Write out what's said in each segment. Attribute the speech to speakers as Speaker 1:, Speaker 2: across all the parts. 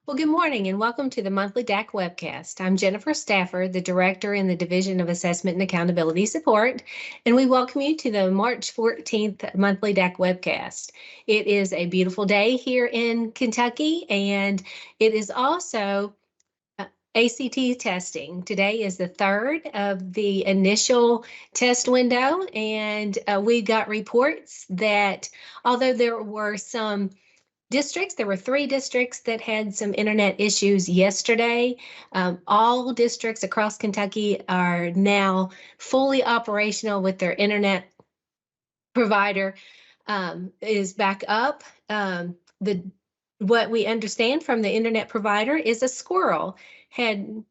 Speaker 1: Well, good morning and welcome to the monthly DAC Webcast. I'm Jennifer Stafford, the Director in the Division of Assessment and Accountability Support, and we welcome you to the March 14th monthly DAC Webcast. It is a beautiful day here in Kentucky, and it is also ACT testing. Today is the third of the initial test window, and we got reports that although there were some districts. There were 3 districts that had some internet issues yesterday. All districts across Kentucky are now fully operational with their internet provider is back up. What we understand from the internet provider is a squirrel had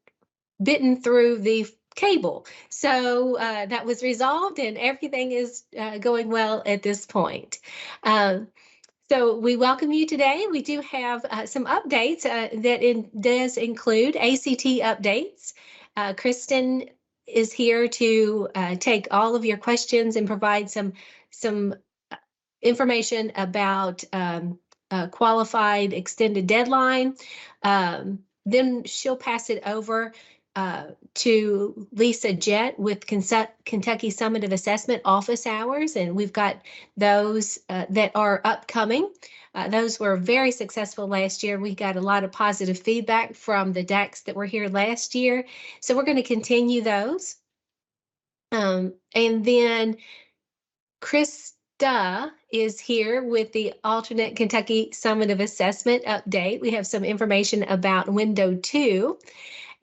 Speaker 1: bitten through the cable. So that was resolved and everything is going well at this point. So we welcome you today. We do have some updates that does include ACT updates. Kristen is here to take all of your questions and provide some information about qualified extended deadline. Then she'll pass it over to Lisa Jett with Kentucky Summative Assessment office hours, and we've got those that are upcoming. Those were very successful last year. We got a lot of positive feedback from the DACs that were here last year, so we're going to continue those. And then Krista is here with the alternate Kentucky Summative Assessment update. We have some information about Window 2.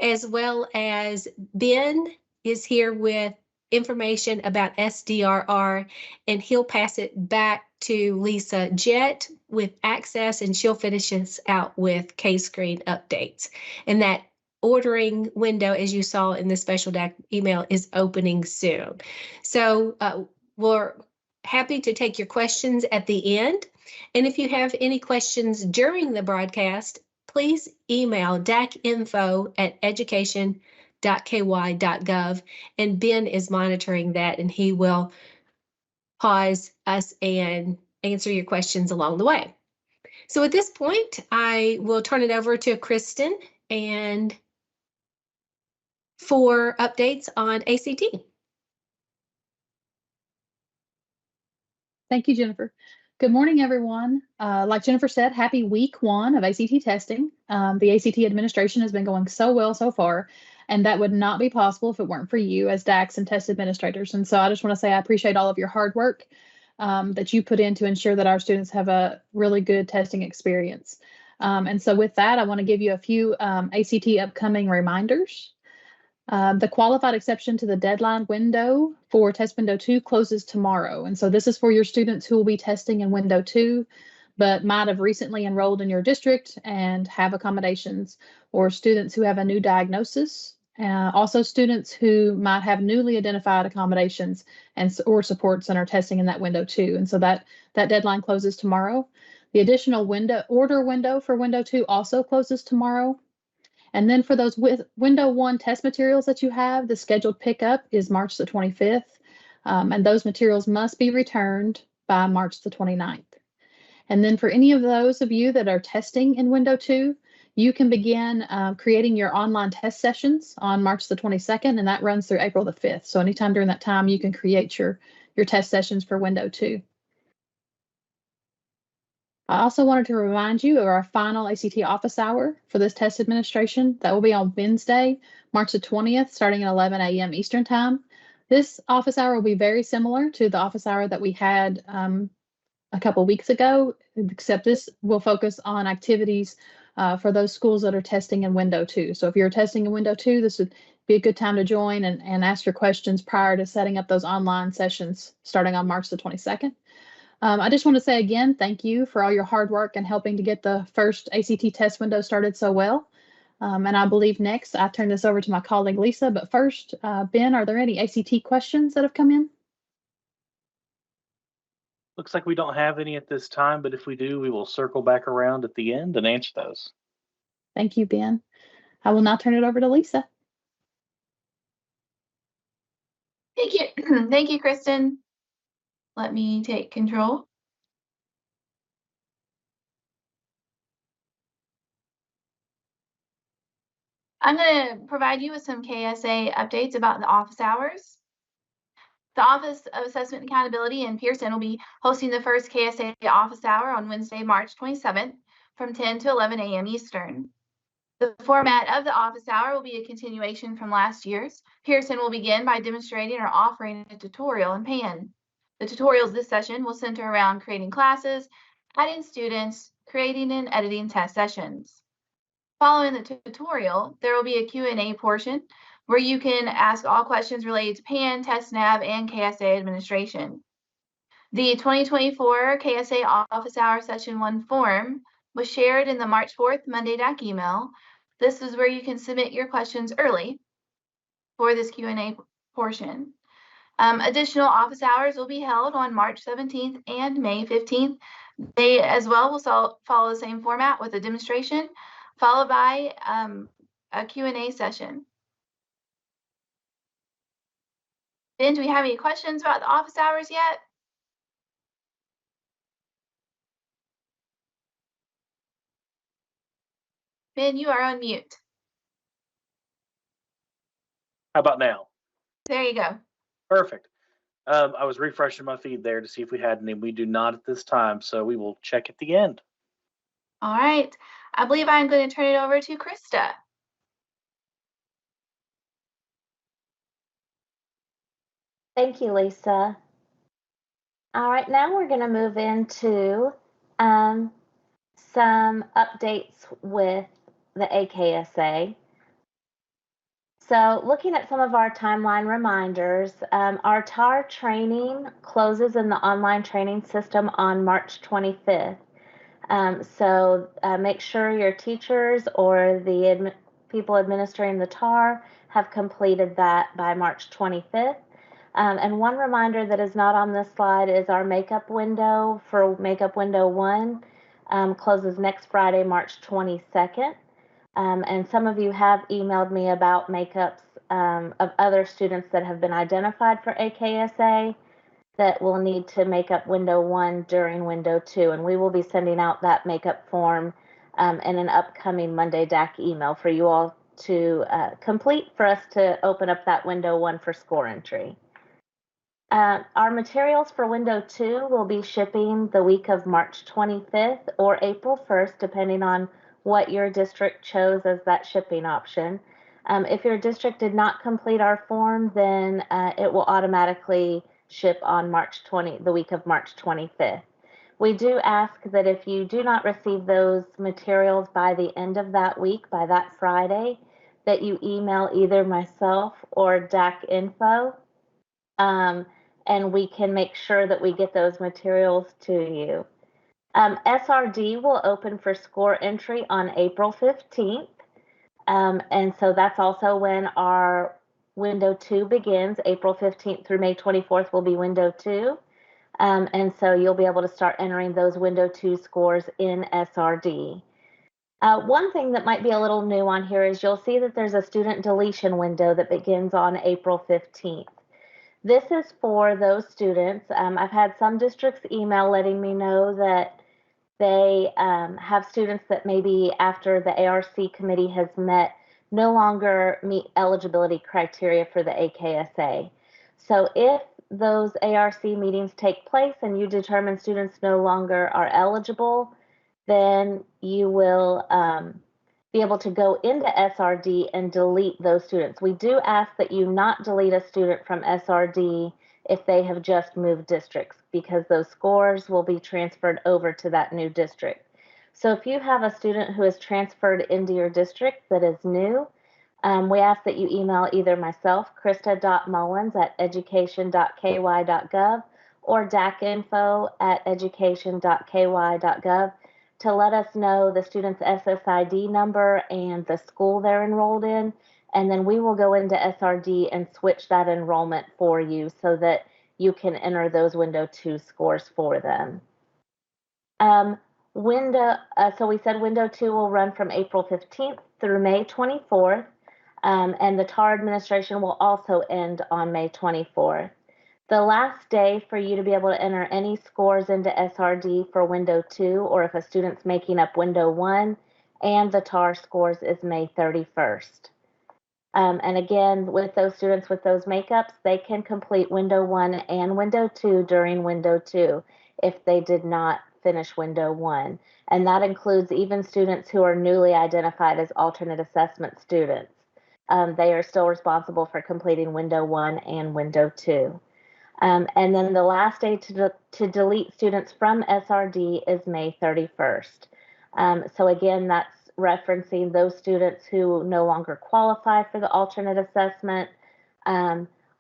Speaker 1: As well as Ben is here with information about SDRR, and he'll pass it back to Lisa Jett with access, and she'll finish us out with K-Screen updates. And that ordering window, as you saw in the special DAC email, is opening soon. So we're happy to take your questions at the end. And if you have any questions during the broadcast, please email dacinfo@education.ky.gov, and Ben is monitoring that, and he will pause us and answer your questions along the way. So at this point, I will turn it over to Kristen and for updates on ACT.
Speaker 2: Thank you, Jennifer. Good morning, everyone. Like Jennifer said, happy week 1 of ACT testing. The ACT administration has been going so well so far, and that would not be possible if it weren't for you as DACs and test administrators. And so I just want to say I appreciate all of your hard work that you put in to ensure that our students have a really good testing experience. And so with that, I want to give you a few ACT upcoming reminders. The qualified exception to the deadline window for test window 2 closes tomorrow. And so this is for your students who will be testing in window 2, but might have recently enrolled in your district and have accommodations, or students who have a new diagnosis. Also students who might have newly identified accommodations or supports and are testing in that window 2. And so that deadline closes tomorrow. The additional order window for window 2 also closes tomorrow. And then for those window 1 test materials that you have, the scheduled pickup is March the 25th, and those materials must be returned by March the 29th. And then for any of those of you that are testing in window 2, you can begin creating your online test sessions on March the 22nd, and that runs through April the 5th. So anytime during that time, you can create your test sessions for window 2. I also wanted to remind you of our final ACT office hour for this test administration. That will be on Wednesday, March the 20th, starting at 11 a.m. Eastern Time. This office hour will be very similar to the office hour that we had a couple weeks ago, except this will focus on activities for those schools that are testing in window 2. So if you're testing in window 2, this would be a good time to join and ask your questions prior to setting up those online sessions starting on March the 22nd. I just want to say again, thank you for all your hard work and helping to get the first ACT test window started so well. And I believe next I turn this over to my colleague Lisa. But first, Ben, are there any ACT questions that have come in?
Speaker 3: Looks like we don't have any at this time, but if we do, we will circle back around at the end and answer those.
Speaker 2: Thank you, Ben. I will now turn it over to Lisa.
Speaker 4: Thank you. Thank you, Kristen. Let me take control. I'm going to provide you with some KSA updates about the office hours. The Office of Assessment and Accountability in Pearson will be hosting the first KSA office hour on Wednesday, March 27th from 10 to 11 a.m. Eastern. The format of the office hour will be a continuation from last year's. Pearson will begin by demonstrating or offering a tutorial in PAN. The tutorials this session will center around creating classes, adding students, creating and editing test sessions. Following the tutorial, there will be a Q&A portion where you can ask all questions related to PAN, TestNav, and KSA administration. The 2024 KSA Office Hour Session 1 form was shared in the March 4th Monday DAC email. This is where you can submit your questions early for this Q&A portion. Additional office hours will be held on March 17th and May 15th. They as well will follow the same format with a demonstration followed by a Q&A session. Ben, do we have any questions about the office hours yet? Ben, you are on mute.
Speaker 3: How about now?
Speaker 4: There you go.
Speaker 3: Perfect. I was refreshing my feed there to see if we had any. We do not at this time, so we will check at the end.
Speaker 4: All right. I believe I'm going to turn it over to Krista.
Speaker 5: Thank you, Lisa. All right, now we're going to move into some updates with the AKSA. So looking at some of our timeline reminders, our TAR training closes in the online training system on March 25th. So make sure your teachers or the people administering the TAR have completed that by March 25th. And one reminder that is not on this slide is our makeup window for makeup window 1 closes next Friday, March 22nd. And some of you have emailed me about makeups of other students that have been identified for AKSA that will need to make up window 1 during window 2. And we will be sending out that makeup form in an upcoming Monday DAC email for you all to complete for us to open up that window 1 for score entry. Our materials for window 2 will be shipping the week of March 25th or April 1st, depending on what your district chose as that shipping option. If your district did not complete our form, then it will automatically ship on the week of March 25th. We do ask that if you do not receive those materials by the end of that week, by that Friday, that you email either myself or DAC info, and we can make sure that we get those materials to you. SRD will open for score entry on April 15th. And so that's also when our window 2 begins. April 15th through May 24th will be window 2. And so you'll be able to start entering those window 2 scores in SRD. One thing that might be a little new on here is you'll see that there's a student deletion window that begins on April 15th. This is for those students. I've had some districts email letting me know that they have students that maybe after the ARC committee has met no longer meet eligibility criteria for the AKSA. So if those ARC meetings take place and you determine students no longer are eligible, then you will be able to go into SRD and delete those students. We do ask that you not delete a student from SRD if they have just moved districts, because those scores will be transferred over to that new district. So if you have a student who is transferred into your district that is new, we ask that you email either myself, krista.mullins@education.ky.gov, or dacinfo@education.ky.gov to let us know the student's SSID number and the school they're enrolled in, and then we will go into SRD and switch that enrollment for you so that you can enter those window 2 scores for them. So we said window 2 will run from April 15th through May 24th, and the TAR administration will also end on May 24th. The last day for you to be able to enter any scores into SRD for window 2, or if a student's making up window 1 and the TAR scores, is May 31st. And again, with those students with those makeups, they can complete window 1 and window 2 during window 2 if they did not finish window 1. And that includes even students who are newly identified as alternate assessment students. They are still responsible for completing window 1 and window 2. And then the last day to delete students from SRD is May 31st. So again, that's referencing those students who no longer qualify for the alternate assessment,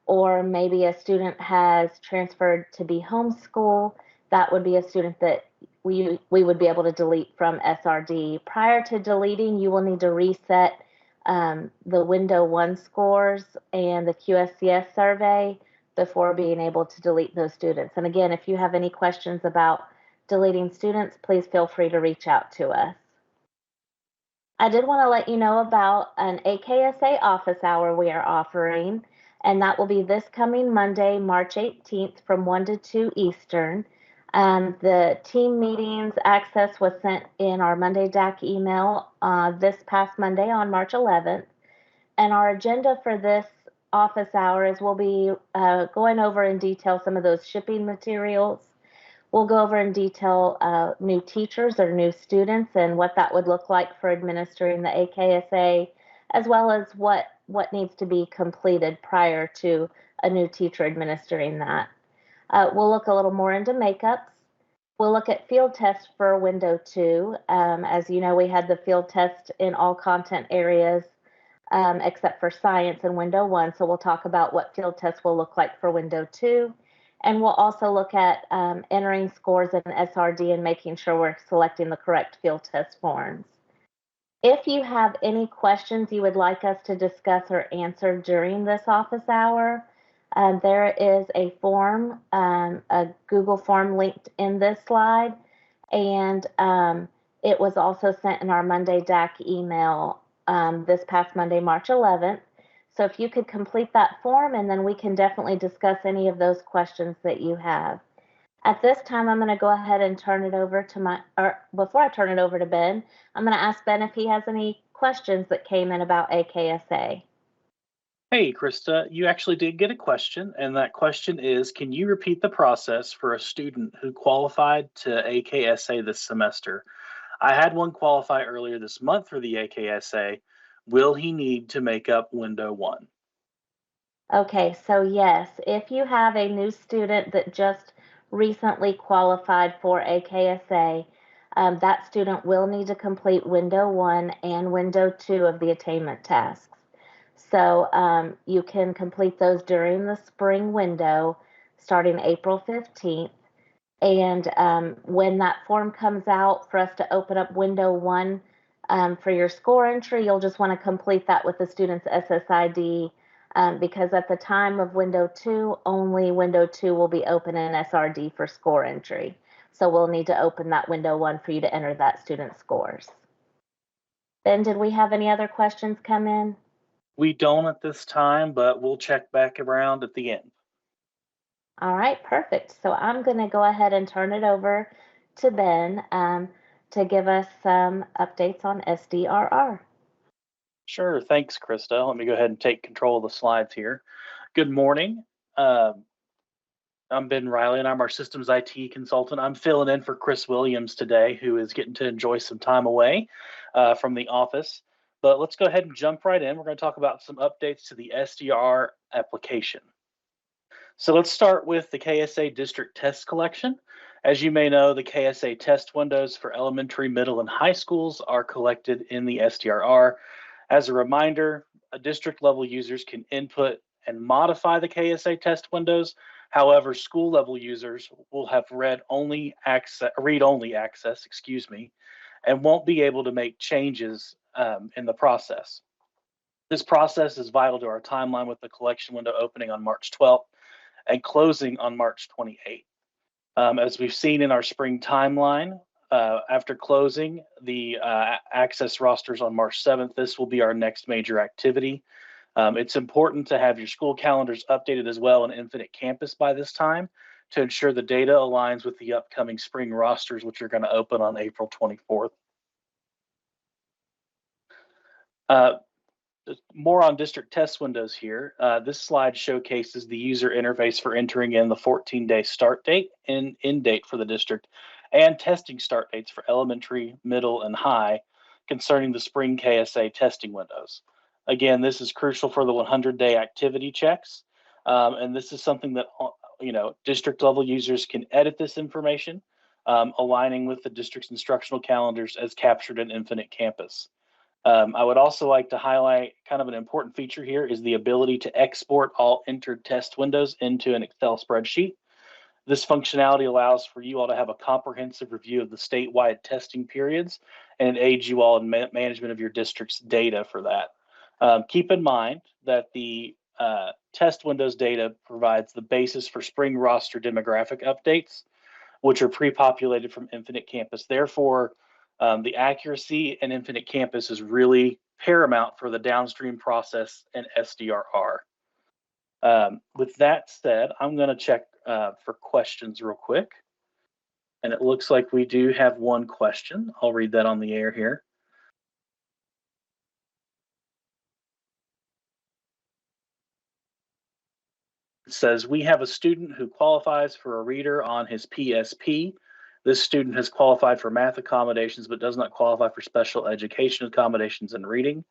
Speaker 5: or maybe a student has transferred to be homeschool. That would be a student that we would be able to delete from SRD. Prior to deleting, you will need to reset the window 1 scores and the QSCS survey before being able to delete those students. And again, if you have any questions about deleting students, please feel free to reach out to us. I did want to let you know about an AKSA office hour we are offering, and that will be this coming Monday, March 18th from 1 to 2 Eastern. The team meetings access was sent in our Monday DAC email this past Monday on March 11th. And our agenda for this office hour is we'll be going over in detail some of those shipping materials. We'll go over in detail new teachers or new students and what that would look like for administering the AKSA, as well as what needs to be completed prior to a new teacher administering that. We'll look a little more into makeups. We'll look at field tests for window 2. As you know, we had the field test in all content areas except for science in window 1. So we'll talk about what field tests will look like for window 2. And we'll also look at entering scores in SRD and making sure we're selecting the correct field test forms. If you have any questions you would like us to discuss or answer during this office hour, there is a form, a Google form linked in this slide, and it was also sent in our Monday DAC email this past Monday, March 11th. So if you could complete that form, and then we can definitely discuss any of those questions that you have. At this time, I'm going to go ahead and turn it over to before I turn it over to Ben, I'm going to ask Ben if he has any questions that came in about AKSA.
Speaker 3: Hey, Krista, you actually did get a question, and that question is, can you repeat the process for a student who qualified to AKSA this semester? I had one qualify earlier this month for the AKSA. Will he need to make up window 1?
Speaker 5: Okay, so yes, if you have a new student that just recently qualified for AKSA, that student will need to complete window 1 and window 2 of the attainment tasks. So you can complete those during the spring window starting April 15th. And when that form comes out for us to open up window 1 for your score entry, you'll just want to complete that with the student's SSID because at the time of window 2, only window 2 will be open in SRD for score entry. So we'll need to open that window 1 for you to enter that student's scores. Ben, did we have any other questions come in?
Speaker 3: We don't at this time, but we'll check back around at the end.
Speaker 5: All right, perfect. So I'm going to go ahead and turn it over to Ben to give us some updates on SDRR.
Speaker 3: Sure, thanks, Krista. Let me go ahead and take control of the slides here. Good morning. I'm Ben Riley, and I'm our systems IT consultant. I'm filling in for Chris Williams today, who is getting to enjoy some time away from the office. But let's go ahead and jump right in. We're going to talk about some updates to the SDR application. So let's start with the KSA district test collection. As you may know, the KSA test windows for elementary, middle, and high schools are collected in the SDRR. As a reminder, district level users can input and modify the KSA test windows. However, school level users will have read-only access, and won't be able to make changes in the process. This process is vital to our timeline with the collection window opening on March 12th and closing on March 28th. As we've seen in our spring timeline, after closing the access rosters on March 7th, this will be our next major activity. It's important to have your school calendars updated as well in Infinite Campus by this time to ensure the data aligns with the upcoming spring rosters, which are going to open on April 24th. more on district test windows here. This slide showcases the user interface for entering in the 14-day start date and end date for the district and testing start dates for elementary, middle, and high concerning the spring KSA testing windows. Again, this is crucial for the 100-day activity checks. And this is something that, district level users can edit this information, aligning with the district's instructional calendars as captured in Infinite Campus. I would also like to highlight kind of an important feature here is the ability to export all entered test windows into an Excel spreadsheet. This functionality allows for you all to have a comprehensive review of the statewide testing periods and it aids you all in management of your district's data for that. Keep in mind that the test windows data provides the basis for spring roster demographic updates, which are pre-populated from Infinite Campus. Therefore, the accuracy in Infinite Campus is really paramount for the downstream process and SDRR. With that said, I'm going to check for questions real quick. And it looks like we do have one question. I'll read that on the air here. It says, we have a student who qualifies for a reader on his PSP. This student has qualified for math accommodations, but does not qualify for special education accommodations and reading.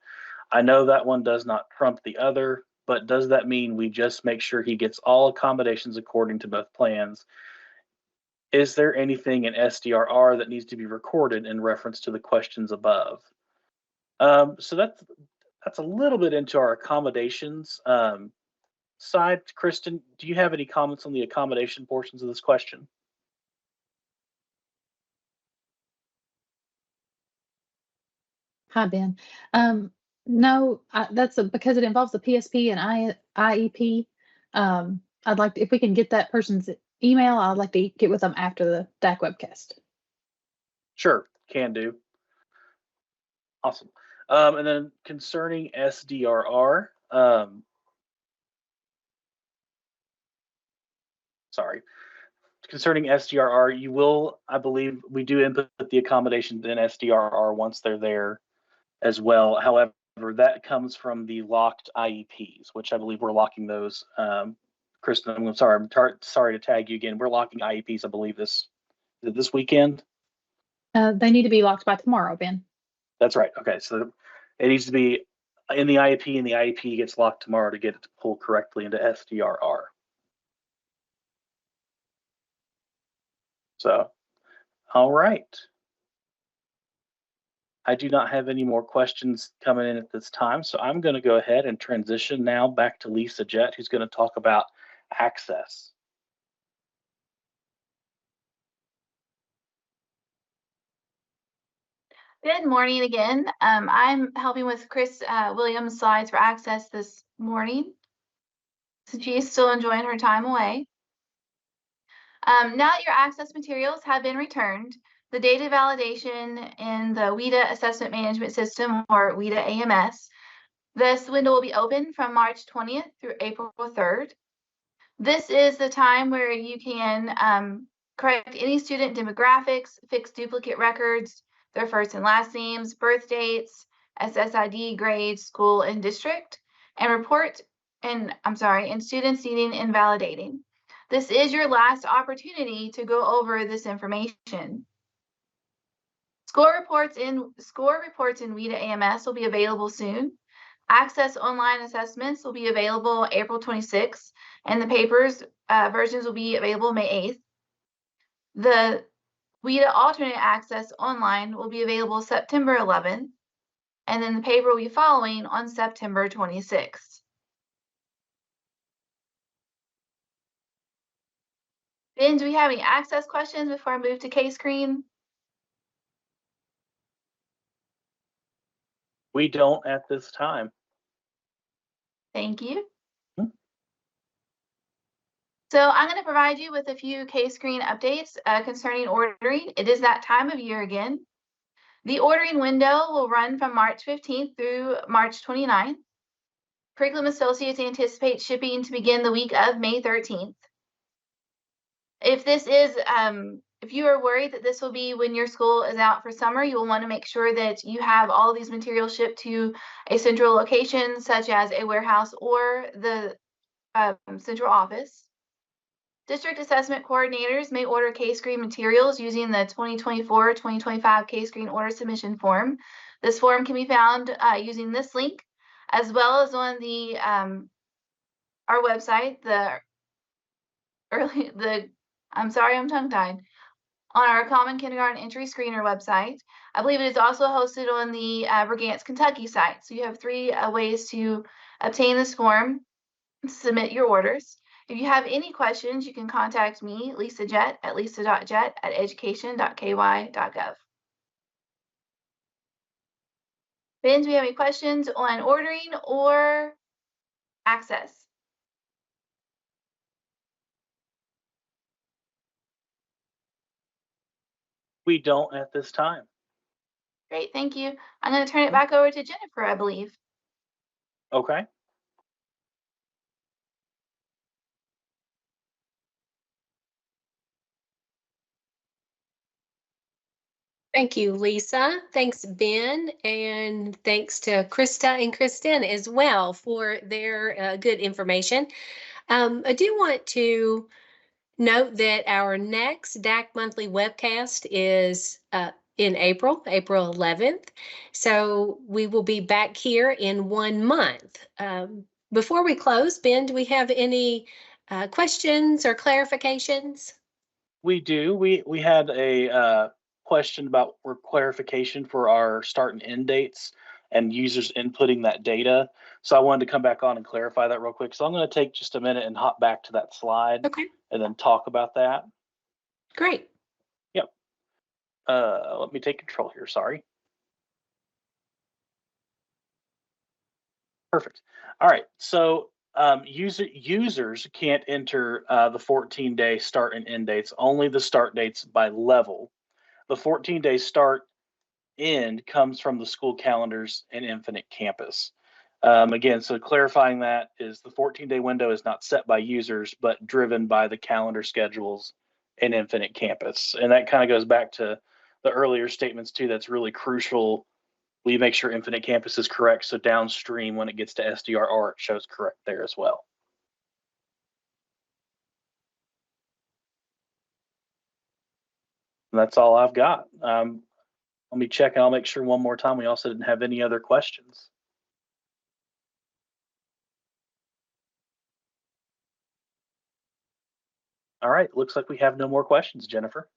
Speaker 3: I know that one does not trump the other, but does that mean we just make sure he gets all accommodations according to both plans? Is there anything in SDRR that needs to be recorded in reference to the questions above? So that's a little bit into our accommodations side. Kristen, do you have any comments on the accommodation portions of this question?
Speaker 2: Hi, Ben. No, that's because it involves the PSP and IEP. I'd like to, if we can get that person's email, I'd like to get with them after the DAC webcast.
Speaker 3: Sure, can do. Awesome. And then concerning SDRR, concerning SDRR, you will, I believe, we do input the accommodations in SDRR once they're there as well. However, that comes from the locked IEPs, which I believe we're locking those. Kristen, I'm sorry to tag you again. We're locking IEPs, I believe, this weekend.
Speaker 2: They need to be locked by tomorrow, Ben.
Speaker 3: That's right. Okay, so it needs to be in the IEP, and the IEP gets locked tomorrow to get it to pull correctly into SDRR. So, all right. I do not have any more questions coming in at this time, so I'm going to go ahead and transition now back to Lisa Jett, who's going to talk about access.
Speaker 4: Good morning again. I'm helping with Chris Williams' slides for access this morning, since she is still enjoying her time away. Now that your access materials have been returned, the data validation in the WIDA Assessment Management System, or WIDA AMS, this window will be open from March 20th through April 3rd. This is the time where you can correct any student demographics, fix duplicate records, their first and last names, birth dates, SSID, grades, school, and district, and report, and students needing invalidating. This is your last opportunity to go over this information. Score reports in WIDA AMS will be available soon. Access online assessments will be available April 26th, and the papers versions will be available May 8th. The WIDA alternate access online will be available September 11th, and then the paper will be following on September 26th. Ben, do we have any access questions before I move to K-Screen?
Speaker 3: We don't at this time.
Speaker 4: Thank you. So I'm going to provide you with a few K-Screen updates concerning ordering. It is that time of year again. The ordering window will run from March 15th through March 29th. Curriculum Associates anticipate shipping to begin the week of May 13th. If this is If you are worried that this will be when your school is out for summer, you will want to make sure that you have all of these materials shipped to a central location, such as a warehouse or the central office. District assessment coordinators may order K-Screen materials using the 2024-2025 K-Screen order submission form. This form can be found using this link, as well as on the our website, I'm sorry, I'm tongue-tied, on our Common Kindergarten Entry Screener website. I believe it is also hosted on the Brigance, Kentucky site. So you have 3 ways to obtain this form, submit your orders. If you have any questions, you can contact me, Lisa Jett, at lisa.jett@education.ky.gov. Ben, do we have any questions on ordering or access?
Speaker 3: We don't at this time.
Speaker 4: Great, thank you. I'm going to turn it back over to Jennifer, I believe.
Speaker 3: Okay.
Speaker 1: Thank you, Lisa. Thanks, Ben, and thanks to Krista and Kristen as well for their good information. I do want to note that our next DAC monthly webcast is in April 11th. So we will be back here in 1 month. Before we close, Ben, do we have any questions or clarifications?
Speaker 3: We do. We had a question about clarification for our start and end dates and users inputting that data. So I wanted to come back on and clarify that real quick. So I'm going to take just a minute and hop back to that slide
Speaker 1: Okay,
Speaker 3: and then talk about that.
Speaker 1: great.
Speaker 3: Yep. Let me take control here. Sorry. Perfect. All right. So users can't enter the 14-day start and end dates, only the start dates by level. The 14-day start end comes from the school calendars and Infinite Campus. Again, so clarifying that is the 14-day window is not set by users, but driven by the calendar schedules in Infinite Campus. And that kind of goes back to the earlier statements too. That's really crucial. We make sure Infinite Campus is correct, so downstream when it gets to SDRR, it shows correct there as well. And that's all I've got. Let me check and I'll make sure one more time we also didn't have any other questions. All right, looks like we have no more questions, Jennifer.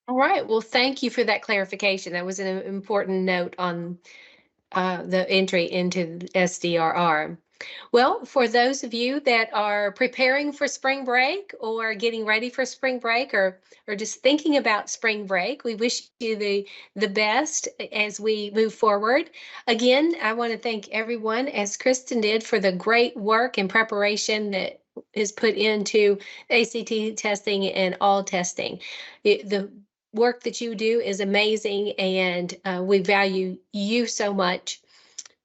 Speaker 1: All right, well, thank you for that clarification. That was an important note on the entry into SDRR. Well, for those of you that are preparing for spring break or getting ready for spring break or just thinking about spring break, we wish you the best as we move forward. Again, I want to thank everyone, as Kristen did, for the great work and preparation that is put into ACT testing and all testing. The work that you do is amazing, and we value you so much.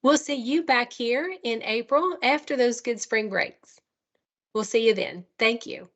Speaker 1: We'll see you back here in April after those good spring breaks. We'll see you then. Thank you.